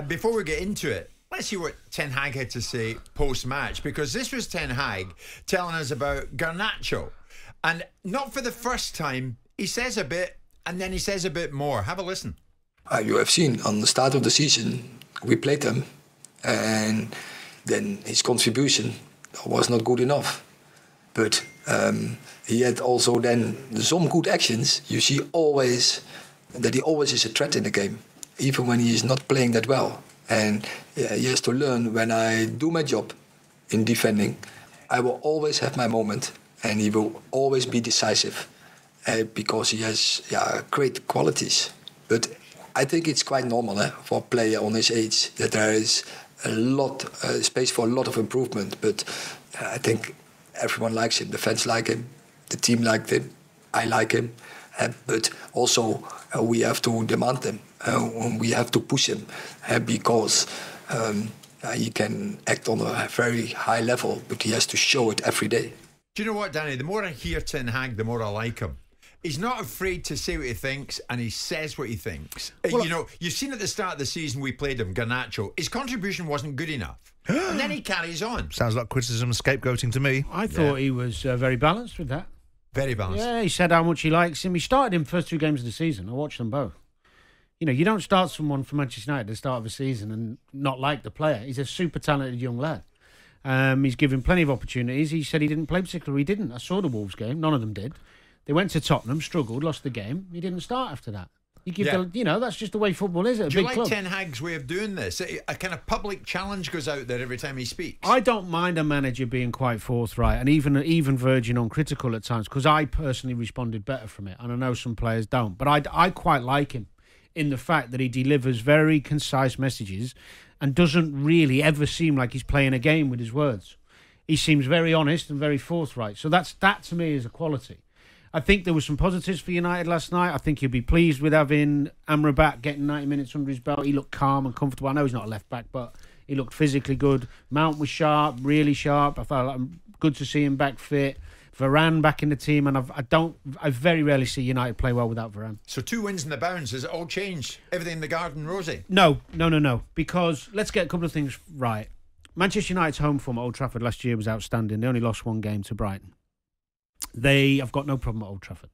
Before we get into it, let's see what Ten Hag had to say post-match, because this was Ten Hag telling us about Garnacho. And not for the first time, he says a bit, and then he says a bit more. Have a listen. You have seen on the start of the season, we played them, and then his contribution was not good enough. But he had also then some good actions. You see always that he always is a threat in the game, even when he is not playing that well. And he has to learn, when I do my job in defending, I will always have my moment, and he will always be decisive because he has great qualities. But I think it's quite normal for a player on his age that there is a lot space for a lot of improvement. But I think everyone likes him. The fans like him. The team liked him. I like him. But also we have to demand him. We have to push him because he can act on a very high level, but he has to show it every day. Do you know what, Danny? The more I hear Ten Hag, the more I like him. He's not afraid to say what he thinks, and he says what he thinks. Well, you know, you've seen at the start of the season we played him, Garnacho. His contribution wasn't good enough. And then he carries on. Sounds like criticism and scapegoating to me. I thought he was very balanced with that. Very balanced. Yeah, he said how much he likes him. He started him first 2 games of the season. I watched them both. You know, you don't start someone for Manchester United at the start of a season and not like the player. He's a super talented young lad. He's given plenty of opportunities. He said he didn't play particularly. He didn't. I saw the Wolves game. None of them did. They went to Tottenham, struggled, lost the game. He didn't start after that. You know, that's just the way football is at a big club. Do you like Ten Hag's way of doing this? A kind of public challenge goes out there every time he speaks. I don't mind a manager being quite forthright and even verging on critical at times, because I personally responded better from it, and I know some players don't. But I quite like him in the fact that he delivers very concise messages and doesn't really ever seem like he's playing a game with his words. He seems very honest and very forthright. So that to me is a quality. I think there were some positives for United last night. I think he'll be pleased with having Amrabat getting 90 minutes under his belt. He looked calm and comfortable. I know he's not a left back, but he looked physically good. Mount was sharp, really sharp. I thought good to see him back fit. Varane back in the team, and I very rarely see United play well without Varane. So 2 wins in the bounce, has it all changed? Everything in the garden rosy? No. Because let's get a couple of things right. Manchester United's home form at Old Trafford last year was outstanding. They only lost 1 game to Brighton. They have got no problem at Old Trafford.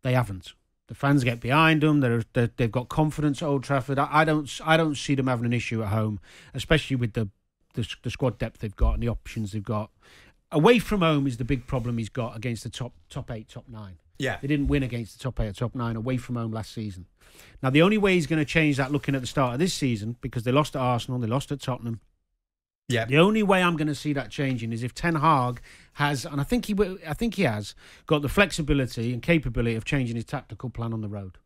They haven't. The fans get behind them. They've got confidence at Old Trafford. I don't see them having an issue at home, especially with the squad depth they've got and the options they've got. Away from home is the big problem he's got against the top 8, top 9. Yeah. They didn't win against the top 8 or top 9 away from home last season. Now, the only way he's going to change that looking at the start of this season, because they lost at Arsenal, they lost at Tottenham. Yeah. The only way I'm going to see that changing is if Ten Hag has, and I think he has, got the flexibility and capability of changing his tactical plan on the road.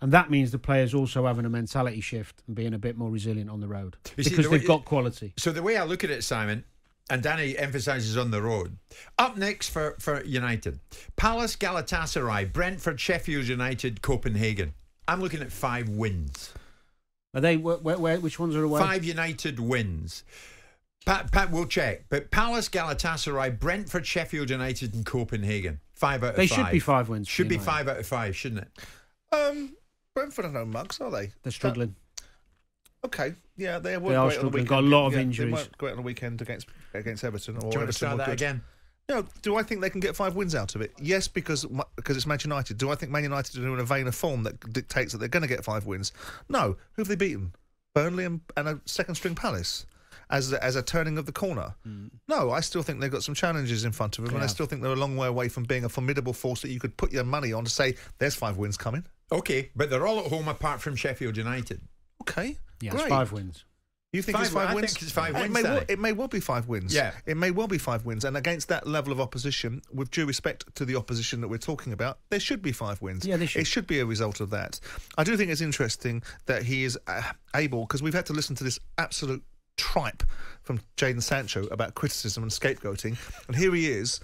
And that means the players also having a mentality shift and being a bit more resilient on the road. Because they've got quality. So the way I look at it, Simon, and Danny emphasises on the road. Up next for United, Palace, Galatasaray, Brentford, Sheffield United, Copenhagen. I'm looking at 5 wins. Are they? Which ones are away? 5 United wins. Pat will check. But Palace, Galatasaray, Brentford, Sheffield United, and Copenhagen. 5 out of 5. They should be 5 wins. Should be 5 out of 5, shouldn't it? Brentford are no mugs, are they? They're struggling. Okay, yeah, they are struggling. Got a lot of injuries. They weren't great on the weekend against Everton. Or do you want to start that again? No, do I think they can get 5 wins out of it? Yes, because it's Man United. Do I think Man United are in a vein of form that dictates that they're going to get 5 wins? No. Who have they beaten? Burnley and a second-string Palace as a turning of the corner. No, I still think they've got some challenges in front of them, and I still think they're a long way away from being a formidable force that you could put your money on to say, there's 5 wins coming. Okay, but they're all at home apart from Sheffield United. Okay, yeah, great. It's 5 wins. You think it's 5 wins? I think it's 5 wins. It may well be 5 wins. Yeah. It may well be 5 wins. And against that level of opposition, with due respect to the opposition that we're talking about, there should be 5 wins. Yeah, they should. It should be a result of that. I do think it's interesting that he is able, because we've had to listen to this absolute tripe from Jadon Sancho about criticism and scapegoating. And here he is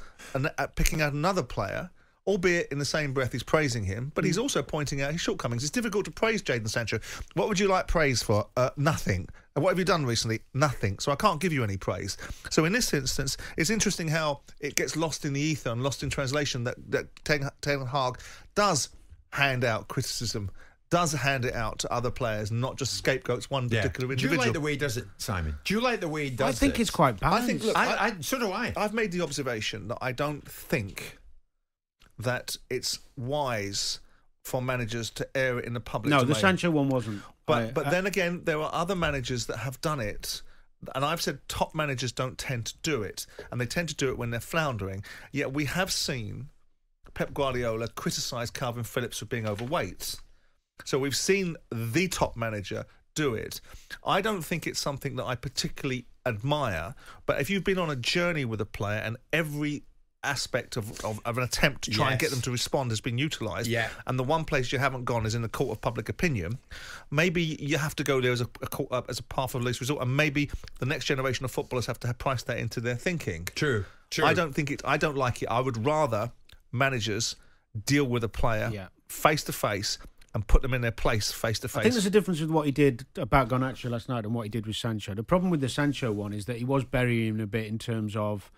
picking out another player, albeit in the same breath he's praising him, but he's also pointing out his shortcomings. It's difficult to praise Jadon Sancho. What would you like praise for? Nothing. And what have you done recently? Nothing. So I can't give you any praise. So in this instance, it's interesting how it gets lost in the ether and lost in translation that Ten Hag does hand out criticism does hand it out to other players, not just scapegoats one particular individual. Do you like the way he does it, Simon? Do you like the way he does it? I think it's quite balanced. I think, look, so do I. I've made the observation that I don't think that it's wise for managers to air it in the public domain. The Sancho one wasn't. But then again, there are other managers that have done it. And I've said top managers don't tend to do it. And they tend to do it when they're floundering. Yet we have seen Pep Guardiola criticise Calvin Phillips for being overweight. So we've seen the top manager do it. I don't think it's something that I particularly admire. But if you've been on a journey with a player and every aspect of an attempt to try and get them to respond has been utilised, and the one place you haven't gone is in the court of public opinion, maybe you have to go there as a path of least resort, and maybe the next generation of footballers have to price that into their thinking. True. I don't like it. I would rather managers deal with a player face to face and put them in their place face to face. I think there's a difference with what he did about Garnacho last night and what he did with Sancho. The problem with the Sancho one is that he was burying him a bit in terms of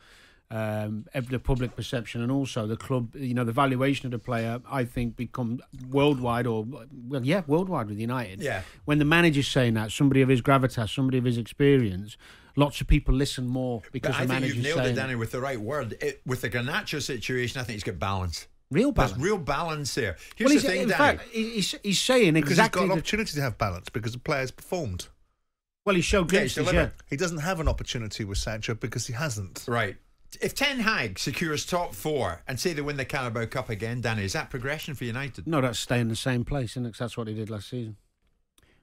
the public perception, and also the club, the valuation of the player, I think, become worldwide worldwide with United. Yeah. When the manager's saying that, somebody of his gravitas, somebody of his experience, lots of people listen more because the manager's saying. I think you've nailed it, Danny, with the right word. With the Garnacho situation, I think he's got balance. Real balance. There's real balance there. Here's the thing, in Danny. fact, he's saying because exactly. He's got an opportunity to have balance because the player's performed. Well, he showed glimpses, He doesn't have an opportunity with Sancho because he hasn't. Right. If Ten Hag secures top 4 and say they win the Carabao Cup again, Danny, is that progression for United? No, that's staying in the same place, isn't it? 'Cause that's what they did last season.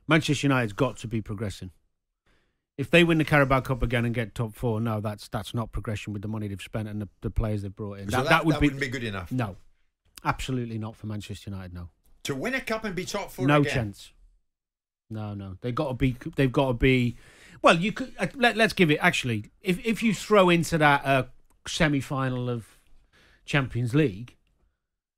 Manchester United's got to be progressing. If they win the Carabao Cup again and get top 4, no, that's not progression with the money they've spent and the players they've brought in. So that wouldn't be good enough? No, absolutely not for Manchester United, no. To win a cup and be top 4 no again? Chance. No. They've got to be... Well, you could... let's give it... Actually, if you throw into that semi-final of Champions League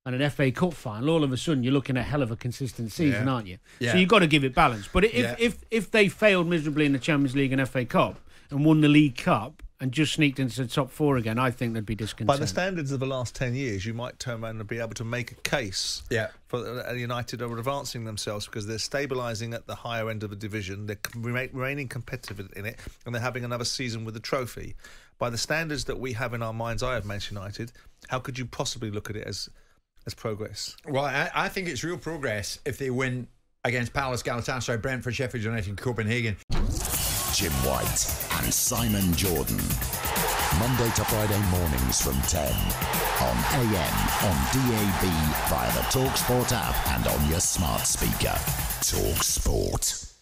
and an FA Cup final, all of a sudden you're looking at a hell of a consistent season, aren't you? Yeah. So you've got to give it balance. But if they failed miserably in the Champions League and FA Cup and won the League Cup and just sneaked into the top 4 again, I think they'd be discontent. By the standards of the last 10 years, you might turn around and be able to make a case for United are advancing themselves because they're stabilising at the higher end of the division, they're remaining competitive in it, and they're having another season with the trophy. By the standards that we have in our mind's eye of Manchester United, how could you possibly look at it as progress? Well, I think it's real progress if they win against Palace, Galatasaray, Brentford, Sheffield United and Copenhagen. Jim White and Simon Jordan. Monday to Friday mornings from 10 on AM, on DAB, via the talkSPORT app and on your smart speaker. talkSPORT.